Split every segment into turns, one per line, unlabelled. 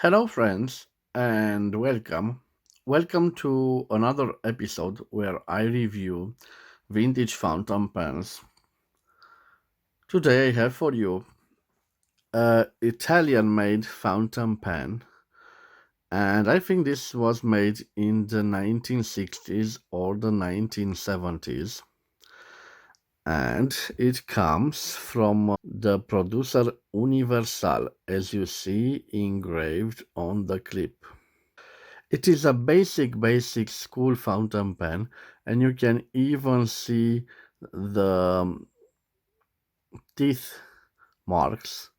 Hello, friends, and welcome. Welcome to another episode where I review vintage fountain pens. Today, I have for you a Italian made fountain pen, and I think this was made in the 1960s or the 1970s. And it comes from the producer Universal, as you see engraved on the clip. It is a basic school fountain pen, and you can even see the teeth marks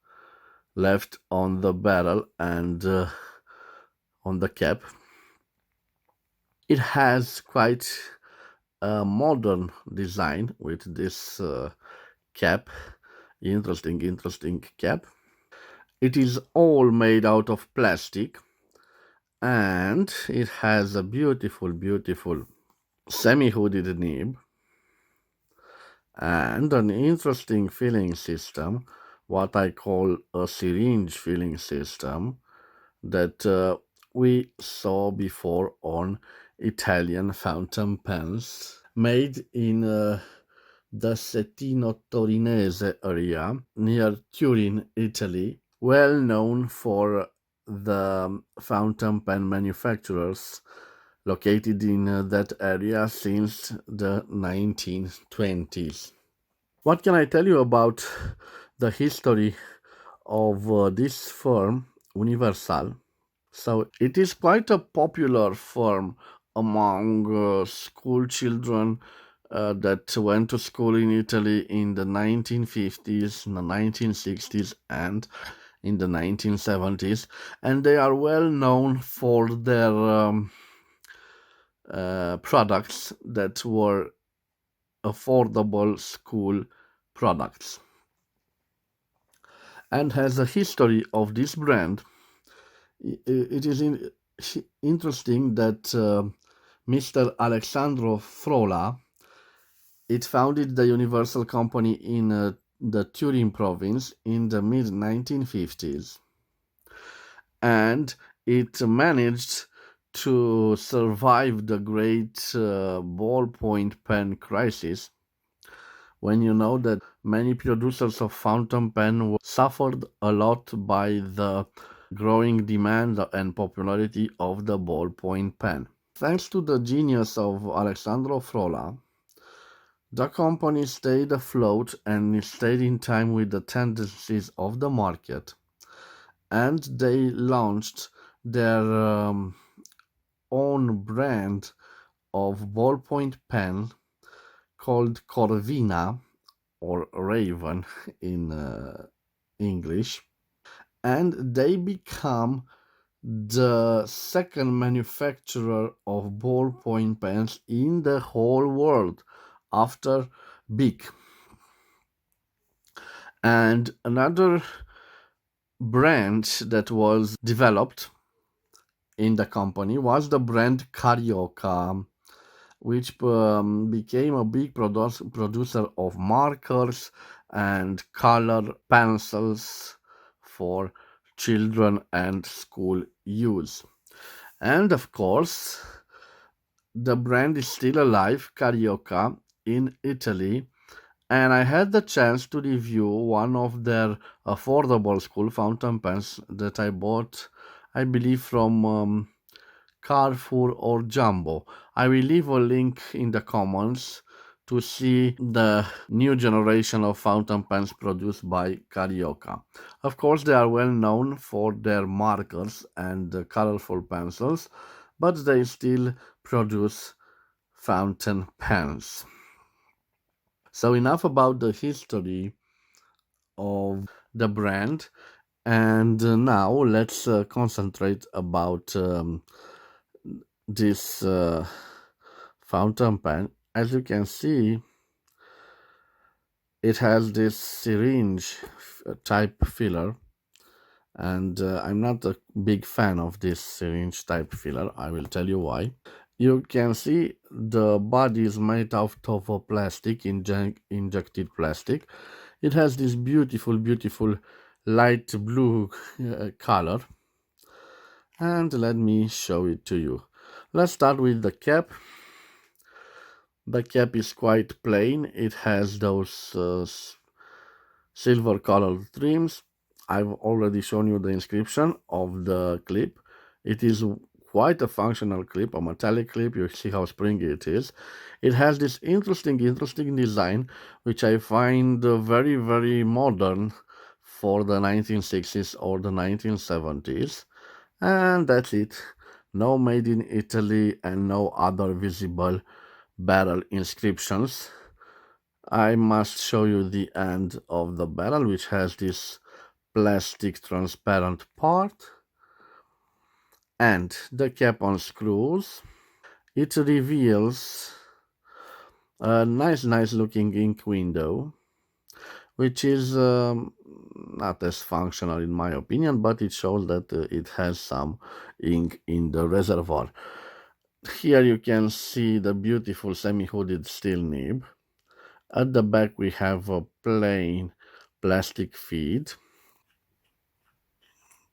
left on the barrel and on the cap. It has quite a modern design with this cap, interesting cap. It is all made out of plastic, and it has a beautiful semi-hooded nib and an interesting filling system, what I call a syringe filling system, that we saw before on Italian fountain pens made in the Settimo Torinese area near Turin, Italy, well known for the fountain pen manufacturers located in that area since the 1920s. What can I tell you about the history of this firm, Universal? So, it is quite a popular firm among school children that went to school in Italy in the 1950s, the 1960s, and in the 1970s. And they are well known for their products that were affordable school products. And has a history of this brand. It is interesting that Mr. Alessandro Frola it founded the Universal Company in the Turin province in the mid 1950s, and it managed to survive the great ballpoint pen crisis, when you know that many producers of fountain pen suffered a lot by the growing demand and popularity of the ballpoint pen. Thanks to the genius of Alessandro Frola, the company stayed afloat and stayed in time with the tendencies of the market, and they launched their own brand of ballpoint pen called Corvina, or Raven in English, and they become the second manufacturer of ballpoint pens in the whole world after Bic. And another brand that was developed in the company was the brand Carioca, which became a big producer of markers and color pencils for children and school use. And of course, the brand is still alive, Carioca, in Italy. And I had the chance to review one of their affordable school fountain pens that I bought, I believe, from Carrefour or Jumbo. I will leave a link in the comments to see the new generation of fountain pens produced by Carioca. Of course, they are well known for their markers and colorful pencils, but they still produce fountain pens. So, enough about the history of the brand, and now let's concentrate about this fountain pen. As you can see, it has this syringe type filler, and I'm not a big fan of this syringe type filler. I will tell you why. You can see the body is made out of a plastic, injected plastic. It has this beautiful light blue color, And let me show it to you. Let's start with the cap. The cap is quite plain. It has those silver colored trims. I've already shown you the inscription of the clip. It is quite a functional clip, a metallic clip. You see how springy it is. It has this interesting design, which I find very, very modern for the 1960s or the 1970s. And that's it. No made in Italy and no other visible barrel inscriptions. I must show you the end of the barrel, which has this plastic transparent part and the cap on screws. It reveals a nice looking ink window, which is not as functional in my opinion, but it shows that it has some ink in the reservoir. Here you can see the beautiful semi-hooded steel nib. At the back we have a plain plastic feed.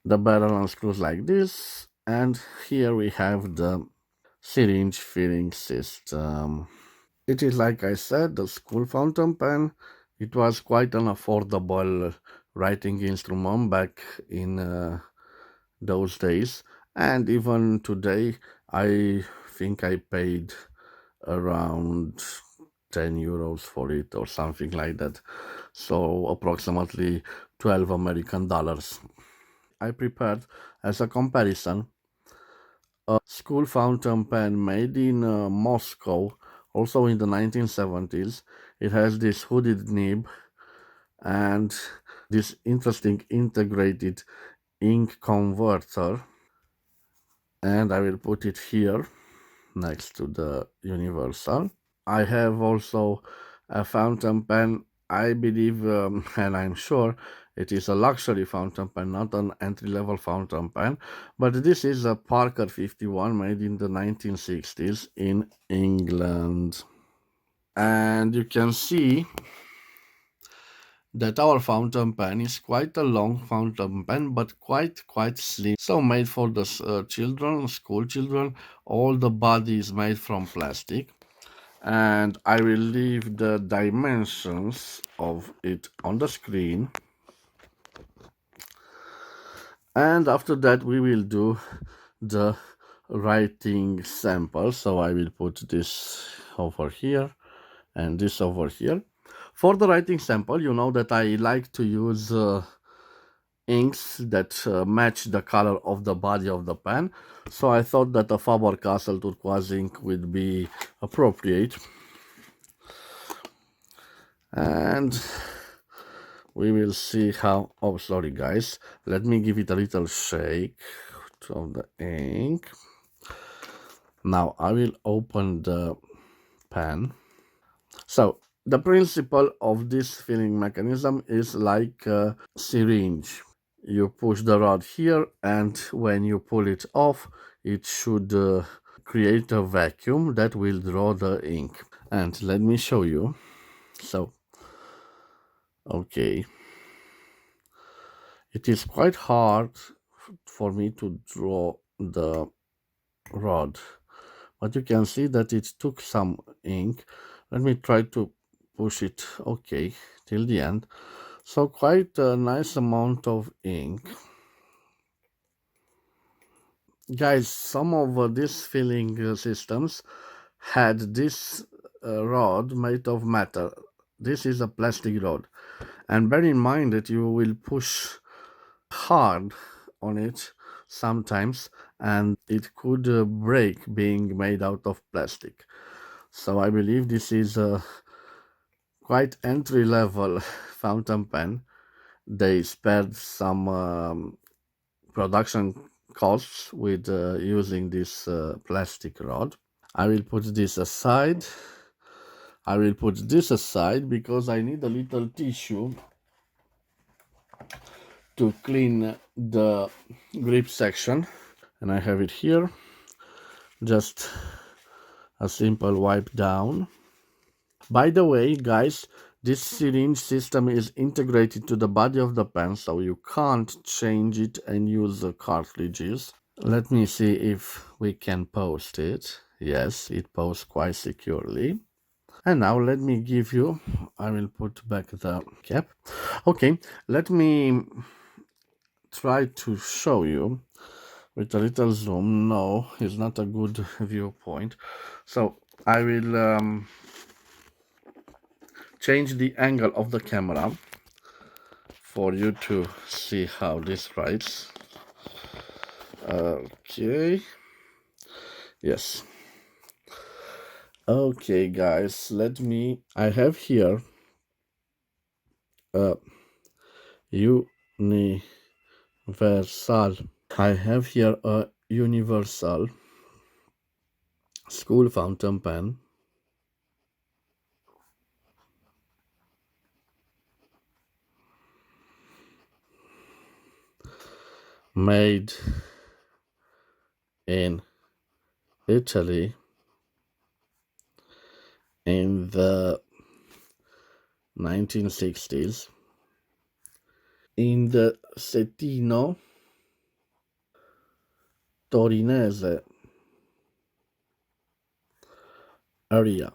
The barrel unscrews like this, and here we have the syringe filling system. It is, like I said, the school fountain pen. It was quite an affordable writing instrument back in those days, and even today I think I paid around 10 euros for it or something like that, so approximately 12 American dollars. I prepared as a comparison a school fountain pen made in Moscow, also in the 1970s. It has this hooded nib and this interesting integrated ink converter, and I will put it here next to the universal. I have also a fountain pen. I believe, and I'm sure, it is a luxury fountain pen, not an entry-level fountain pen. But this is a Parker 51 made in the 1960s in England. And you can see that our fountain pen is quite a long fountain pen, but quite slim. So made for the children, school children. All the body is made from plastic. And I will leave the dimensions of it on the screen, and after that we will do the writing sample. So I will put this over here and this over here. For the writing sample, you know that I like to use inks that match the color of the body of the pen, so I thought that a Faber-Castell turquoise ink would be appropriate. And we will see how. Oh, sorry guys, let me give it a little shake of the ink. Now I will open the pen. So the principle of this filling mechanism is like a syringe. You push the rod here, and when you pull it off, it should create a vacuum that will draw the ink. And let me show you. So okay, it is quite hard for me to draw the rod, but you can see that it took some ink. Let me try to push it, okay, till the end. So quite a nice amount of ink. Guys, some of these filling systems had this rod made of metal. This is a plastic rod, and bear in mind that you will push hard on it sometimes, and it could break being made out of plastic. So I believe this is a quite entry level fountain pen. They spared some production costs with using this plastic rod. I will put this aside. I will put this aside because I need a little tissue to clean the grip section, and I have it here. Just a simple wipe down. By the way, guys, this syringe system is integrated to the body of the pen, so you can't change it and use the cartridges. Let me see if we can post it. Yes, it posts quite securely. And now let me give you, I will put back the cap. Okay, let me try to show you with a little zoom. No, it's not a good viewpoint. So I will change the angle of the camera for you to see how this writes. Okay, yes. Okay, guys, let me. I have here a universal. I have here a universal school fountain pen made in Italy in the 1960s in the Settimo Torinese area.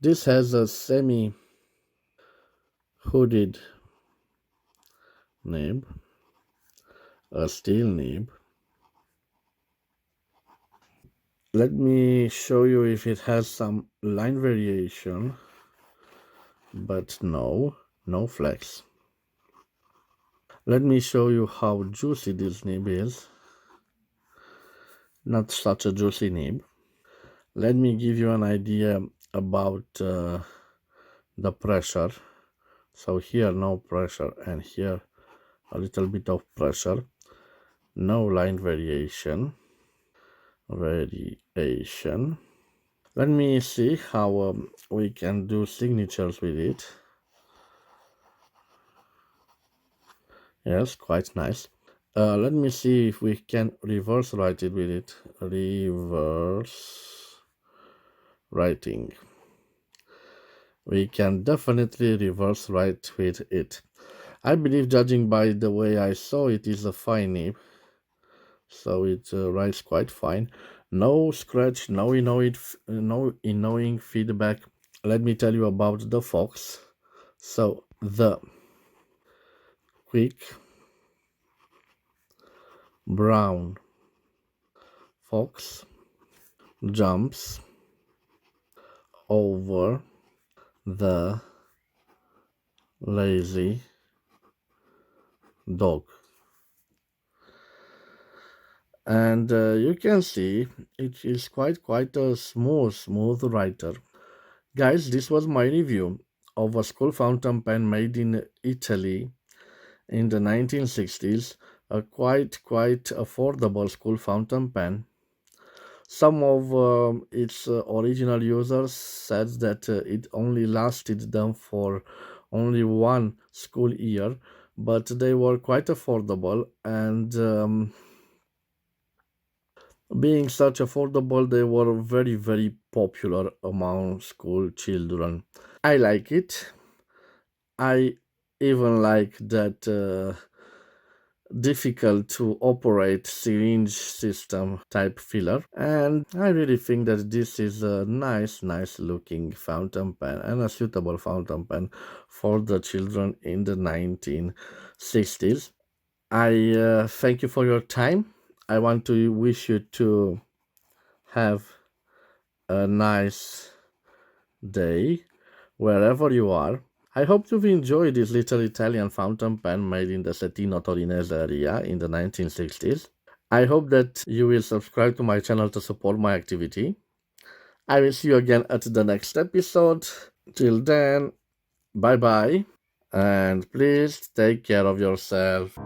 This has a semi hooded nib, a steel nib. Let me show you if it has some line variation, but no flex. Let me show you how juicy this nib is. Not such a juicy nib. Let me give you an idea about the pressure. So here no pressure, and here a little bit of pressure. No line variation. Let me see how we can do signatures with it. Yes, quite nice. Let me see if we can reverse write it with it. Reverse writing. We can definitely reverse write with it. I believe, judging by the way I saw it, is a fine nib, so it writes quite fine. No scratch, no annoying feedback. Let me tell you about the Fox. So the quick brown fox jumps over the lazy dog, and you can see it is quite a smooth writer. Guys, this was my review of a school fountain pen made in Italy in the 1960s. A quite affordable school fountain pen. Some of its original users said that it only lasted them for only one school year, but they were quite affordable, and being such affordable, they were very popular among school children. I like it. I even like that difficult to operate syringe system type filler, and I really think that this is a nice looking fountain pen and a suitable fountain pen for the children in the 1960s. I thank you for your time. I want to wish you to have a nice day wherever you are. I hope you've enjoyed this little Italian fountain pen made in the Settimo Torinese area in the 1960s. I hope that you will subscribe to my channel to support my activity. I will see you again at the next episode. Till then, bye bye, and please take care of yourself.